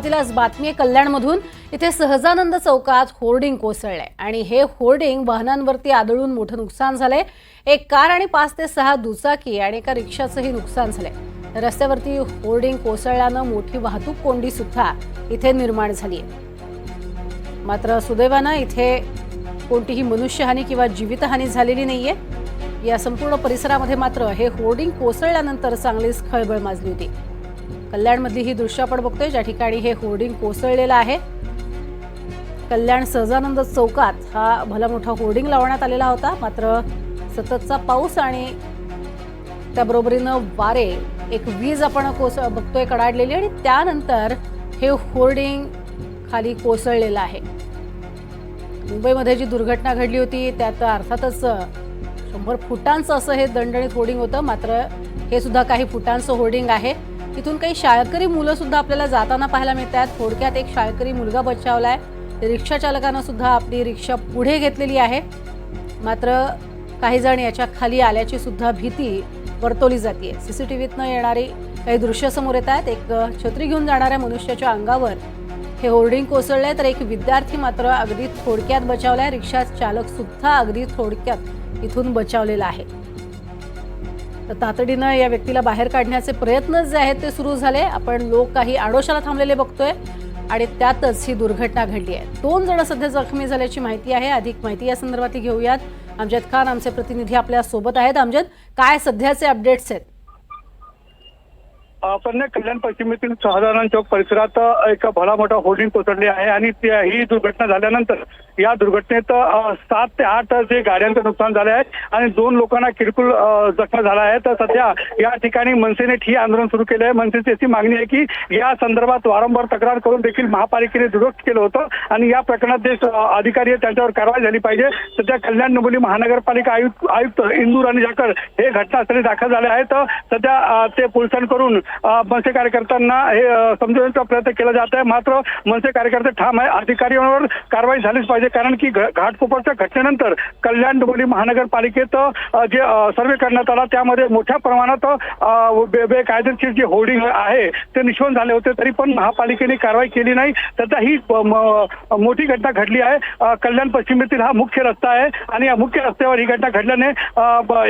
आज बातमी आहे कल्याणमधून। इथे सहजानंद चौकात होर्डिंग कोसळले आणि हे होर्डिंग वाहनांवरती आदळून मोठं नुकसान झालंय। एक कार आणि 5 ते 6 दुचाकी आणि एका रिक्षाचंही नुकसान झालंय। रस्त्यावरती होर्डिंग कोसळल्यानं मोठी वाहतूक कोंडी सुद्धा इथे निर्माण झाली आहे। मात्र सुदैवानं इथे कोणतीही मनुष्यहानी किंवा जीवितहानी झालेली नाहीये। या संपूर्ण परिसरामध्ये मात्र हे होर्डिंग कोसळल्यानंतर चांगलीच खळबळ माजली होती। कल्याणमधली ही दृश्य आपण बघतोय, ज्या ठिकाणी हे होर्डिंग कोसळलेलं आहे। कल्याण सहजानंद चौकात हा भला मोठा होर्डिंग लावण्यात आलेला होता। मात्र सततचा पाऊस आणि त्याबरोबरीनं वारे, एक वीज आपण बघतोय कडाडलेली आणि त्यानंतर हे होर्डिंग खाली कोसळलेलं आहे। मुंबईमध्ये जी दुर्घटना घडली होती त्यात अर्थातच 100 फुटांचं असं हे दणदणीत होर्डिंग होतं। मात्र हे सुद्धा काही फुटांचं होर्डिंग आहे। इथून काही शाळकरी मुलं सुद्धा आपल्याला जाताना पाहायला मिळतात। थोडक्यात एक शाळकरी मुलगा बचावलाय। रिक्षा चालकानं सुद्धा आपली रिक्षा पुढे घेतलेली आहे। मात्र काही जण याच्या खाली आल्याची सुद्धा भीती वर्तवली जाते। सीसीटीव्हीतनं येणारी काही दृश्य समोर येत आहेत। एक छत्री घेऊन जाणाऱ्या मनुष्याच्या अंगावर हे होर्डिंग कोसळले, तर एक विद्यार्थी मात्र अगदी थोडक्यात बचावलाय। रिक्षा चालक सुद्धा अगदी थोडक्यात इथून बचावलेला आहे। तर तातडीनं या व्यक्तीला बाहेर काढण्याचे प्रयत्न जे आहेत ते सुरू झाले। आपण लोक काही आडोशाला थांबलेले बघतोय आणि त्यातच ही दुर्घटना घडली आहे। 2 जण सध्या जखमी झाल्याची माहिती आहे। अधिक माहिती या संदर्भात घेऊयात। अमजद खान आमचे प्रतिनिधी आपल्या सोबत आहेत। अमजद, काय सध्याचे अपडेट्स आहेत? आपण कल्याण पश्चिमेतील सहजानंद चौक परिसरात एक भला मोठा होर्डिंग कोसळले आहे आणि ही दुर्घटना झाल्यानंतर या दुर्घटनेत 7 ते 8 जे गाड्यांचं नुकसान झाले आहे आणि 2 लोकांना किरकोळ जखमा झाला आहे। तर सध्या या ठिकाणी मनसेने ठिय्या आंदोलन सुरू केले आहे। मनसेची अशी मागणी आहे की या संदर्भात वारंवार तक्रार करून देखील महापालिकेने दुरुस्त केलं होतं आणि या प्रकरणात जे अधिकारी आहेत त्यांच्यावर कारवाई झाली पाहिजे। सध्या कल्याण डोंबिवली महानगरपालिका आयुक्त इंदूर आणि जाकर हे घटनास्थळी दाखल झाले आहेत। सध्या ते पोलिसांकडून मनसे कार्यकर्त्यांना हे समजवण्याचा प्रयत्न केला जात आहे। मात्र मनसे कार्यकर्ते ठाम आहे, अधिकाऱ्यांवर कारवाई झालीच पाहिजे, कारण की घाटकोपरच्या घटनेनंतर कल्याण डोंबिवली महानगरपालिकेत जे सर्वे करण्यात आला त्यामध्ये मोठ्या प्रमाणात बेकायदेशीर जे होर्डिंग आहे ते निष्पन्न झाले होते, तरी पण महापालिकेने कारवाई केली नाही। त्याचा ही मोठी घटना घडली आहे। कल्याण पश्चिमेतील हा मुख्य रस्ता आहे आणि या मुख्य रस्त्यावर ही घटना घडल्याने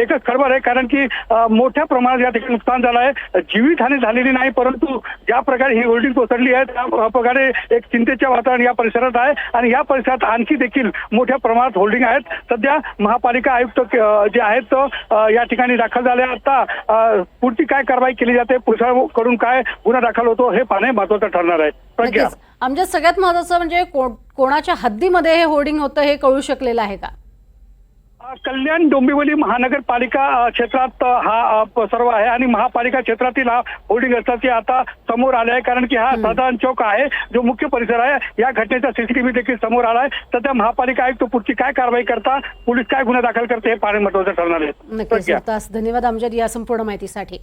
एकच खळबळ आहे, कारण की मोठ्या प्रमाणात या ठिकाणी नुकसान झालं आहे। जीवितहानी झालेली नाही, परंतु ज्या प्रकारे ही होर्डिंग कोसळली आहे त्या प्रकारे एक चिंतेचे वातावरण या परिसरात आहे आणि या परिसरात आणखी देखील मोठ्या प्रमाणात होर्डिंग आहेत। सध्या महापालिका आयुक्त जे आहेत या ठिकाणी दाखल झाले। आता पुढची काय कारवाई केली जाते, पोलिसांकडून काय गुन्हा दाखल होतो हे पाहणे महत्त्वाचं ठरणार आहे। प्रज्ञा, आमच्या सगळ्यात महत्त्वाचं म्हणजे कोणाच्या हद्दीमध्ये हे होर्डिंग होतं हे कळू शकलेलं आहे का? कल्याण डोंबिवली महानगरपालिका क्षेत्रात हा सर्व आहे आणि महापालिका क्षेत्रातील हा होर्डिंग असल्याचे आता समोर आले आहे, कारण की हा सहजानंद चौक आहे जो मुख्य परिसर आहे। या घटनेचा सीसीटीव्ही देखील समोर आला आहे। सध्या महापालिका आयुक्त पुढची काय कारवाई करता, पोलीस काय गुन्हा दाखल करते हे पाहणे महत्त्वाचं ठरणार आहे। नक्कीच, धन्यवाद अमजद या संपूर्ण माहितीसाठी।